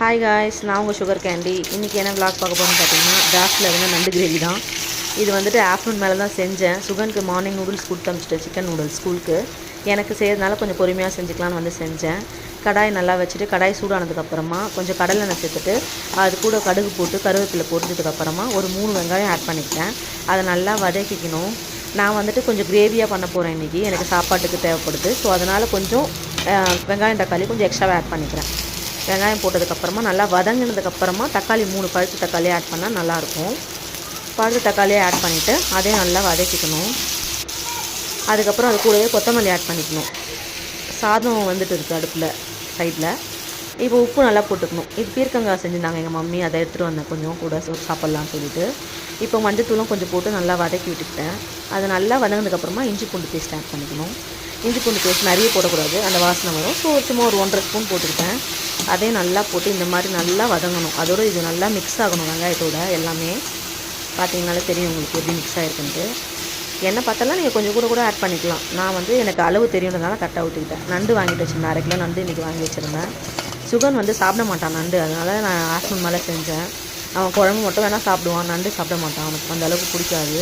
Hi guys, நான் உங்கள் sugar candy. இன்றைக்கி என்ன விளாக் பார்க்க போகிறோன்னு பார்த்தீங்கன்னா, டாஸ்ல வந்து நண்டு கிரேவி தான். இது வந்துட்டு ஆஃப்டர்நூன் மேலே தான் செஞ்சேன். சுகனுக்கு மார்னிங் நூடுல்ஸ் கொடுத்து அனுப்பிச்சிட்டேன், சிக்கன் நூடுல்ஸ் ஸ்கூலுக்கு. எனக்கு செய்யறதுனால கொஞ்சம் பொறுமையாக செஞ்சுக்கலான்னு வந்து செஞ்சேன். கடாய் நல்லா வச்சுட்டு, கடாய் சூடானதுக்கப்புறமா கொஞ்சம் கடலெண்ணெய் சேர்த்துட்டு, அது கூட கடுகு போட்டு கருவேப்பிலை போட்டதுக்கப்புறமா ஒரு 3 வெங்காயம் ஆட் பண்ணிக்கிட்டேன். அதை நல்லா வதக்கிக்கணும். நான் வந்துட்டு கொஞ்சம் கிரேவியாக பண்ண போகிறேன் இன்றைக்கி, எனக்கு சாப்பாட்டுக்கு தேவைப்படுது. ஸோ அதனால் கொஞ்சம் வெங்காயம் தக்காளி கொஞ்சம் எக்ஸ்ட்ராவாக ஆட் பண்ணிக்கிறேன். வெங்காயம் போட்டதுக்கப்புறமா நல்லா வதங்கினதுக்கப்புறமா தக்காளி 3 பழுத்து தக்காளியை ஆட் பண்ணால் நல்லாயிருக்கும். பழுத்து தக்காளியை ஆட் பண்ணிவிட்டு அதையும் நல்லா வதக்கிக்கணும். அதுக்கப்புறம் அது கூடவே கொத்தமல்லி ஆட் பண்ணிக்கணும். சாதம் வந்துட்டு இருக்குது அடுப்பில் சைடில். இப்போ உப்பு நல்லா போட்டுக்கணும். இது பீர்க்கங்காய் செஞ்சுருந்தாங்க எங்கள் மம்மி, அதை எடுத்துகிட்டு வந்தேன் கொஞ்சம் கூட சாப்பிட்லான்னு சொல்லிட்டு. இப்போ மஞ்சத்தூளும் கொஞ்சம் போட்டு நல்லா வதக்கி விட்டுக்கிட்டேன். அது நல்லா வதங்கினதுக்கப்புறமா இஞ்சி பூண்டு பேஸ்ட் ஆட் பண்ணிக்கணும். இஞ்சி பூண்டு பேஸ்ட் நிறைய போடக்கூடாது, அந்த வாசனை வரும். ஸோ சும்மா ஒரு 1.5 ஸ்பூன் போட்டுக்கிட்டேன். அதையும் நல்லா போட்டு இந்த மாதிரி நல்லா வதங்கணும். அதோடு இது நல்லா மிக்ஸ் ஆகணும் வெங்காயத்தோட எல்லாமே. பார்த்தீங்கனாலே தெரியும் உங்களுக்கு எப்படி மிக்ஸ் ஆகிருக்குன்ட்டு. எண்ணெய் பார்த்தாலாம் நீங்கள் கொஞ்சம் கூட ஆட் பண்ணிக்கலாம். நான் வந்து எனக்கு அளவு தெரியுன்றதுனால கரெக்டாக ஊற்றிக்கிட்டேன். நண்டு வாங்கிட்டு வச்சுருந்தேன், 1/2 கிலோ நண்டு இன்றைக்கி வாங்கி வச்சுருந்தேன். சுகன் வந்து சாப்பிட மாட்டான் நண்டு, அதனால் நான் ஆஃப்டர்நூன் மேலே செஞ்சேன். அவன் குழம்பு மட்டும் வேணால் சாப்பிடுவான், நண்டு சாப்பிட மாட்டான். அவனுக்கு அந்த அளவுக்கு பிடிக்காது.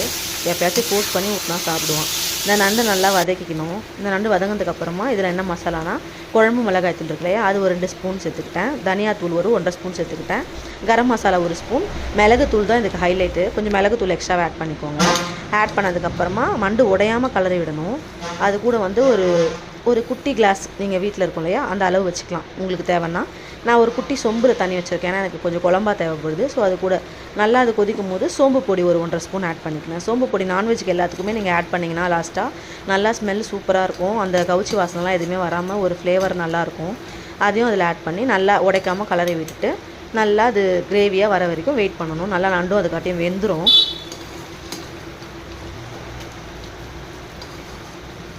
எப்போயாச்சும் ஃபோர்ஸ் பண்ணி ஊற்றினா சாப்பிடுவான். இந்த நண்டு நல்லா வதக்கிக்கணும். இந்த நண்டு வதங்கினதுக்கப்புறமா இதில் என்ன மசாலானா, குழம்பு மிளகாய் தூள் இருக்கு இல்லையா, அது ஒரு 2 ஸ்பூன் சேர்த்துக்கிட்டேன். தனியாத்தூள் ஒரு 1.5 ஸ்பூன் சேர்த்துக்கிட்டேன். கரம் மசாலா 1 ஸ்பூன். மிளகுத்தூள் தான் இதுக்கு ஹைலைட்டு. கொஞ்சம் மிளகுத்தூள் எக்ஸ்ட்ராவை ஆட் பண்ணிக்கோங்க. ஆட் பண்ணதுக்கப்புறமா நண்டு உடையாமல் கலரி விடணும். அது கூட வந்து ஒரு குட்டி கிளாஸ் நீங்கள் வீட்டில் இருக்கும் இல்லையா, அந்த அளவு வச்சுக்கலாம் உங்களுக்கு தேவைன்னா. நான் ஒரு குட்டி சொம்பில் தண்ணி வச்சுருக்கேன், ஏன்னா எனக்கு கொஞ்சம் குழம்பா தேவைப்படுது. ஸோ அது கூட நல்லா அது கொதிக்கும் போது சோம்பு பொடி ஒரு 1.5 ஸ்பூன் ஆட் பண்ணிக்கலாம். சோம்பு பொடி நான்வெஜ்க்கு எல்லாத்துக்குமே நீங்கள் ஆட் பண்ணிங்கன்னா லாஸ்ட்டாக நல்லா ஸ்மெல் சூப்பராக இருக்கும். அந்த கவுச்சி வாசனைலாம் எதுவுமே வராமல் ஒரு ஃப்ளேவர் நல்லாயிருக்கும். அதையும் அதில் ஆட் பண்ணி நல்லா உடைக்காமல் கலரி விட்டுட்டு நல்லா அது கிரேவியாக வர வரைக்கும் வெயிட் பண்ணணும். நல்லா நண்டும் அதுக்காட்டியும் வெந்துடும்.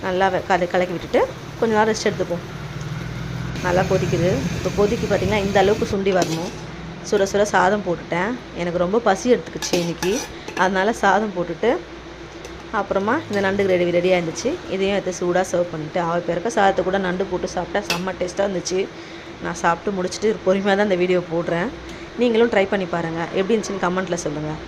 நல்லா கலக்கி விட்டுட்டு கொஞ்ச நேரம் ரெஸ்ட் எடுத்துப்போம். நல்லா கொதிக்குது. இப்போ கொதிக்கு பார்த்திங்கன்னா இந்த அளவுக்கு சுண்டி வரணும். சுட சுட சாதம் போட்டுட்டேன். எனக்கு ரொம்ப பசி எடுத்துக்கிச்சு இன்றைக்கி, அதனால் சாதம் போட்டுட்டு அப்புறமா இந்த நண்டு கிரேவி ரெடியாக இருந்துச்சு. இதையும் எடுத்து சூடாக சர்வ் பண்ணிவிட்டு ஆவி பேருக்க சாதத்தை கூட நண்டு போட்டு சாப்பிட்டா செம்ம டேஸ்ட்டாக இருந்துச்சு. நான் சாப்பிட்டு முடிச்சுட்டு பொறுமையாக தான் இந்த வீடியோ போடுறேன். நீங்களும் ட்ரை பண்ணி பாருங்கள். எப்படி இருந்துச்சுன்னு கமெண்ட்டில் சொல்லுங்கள்.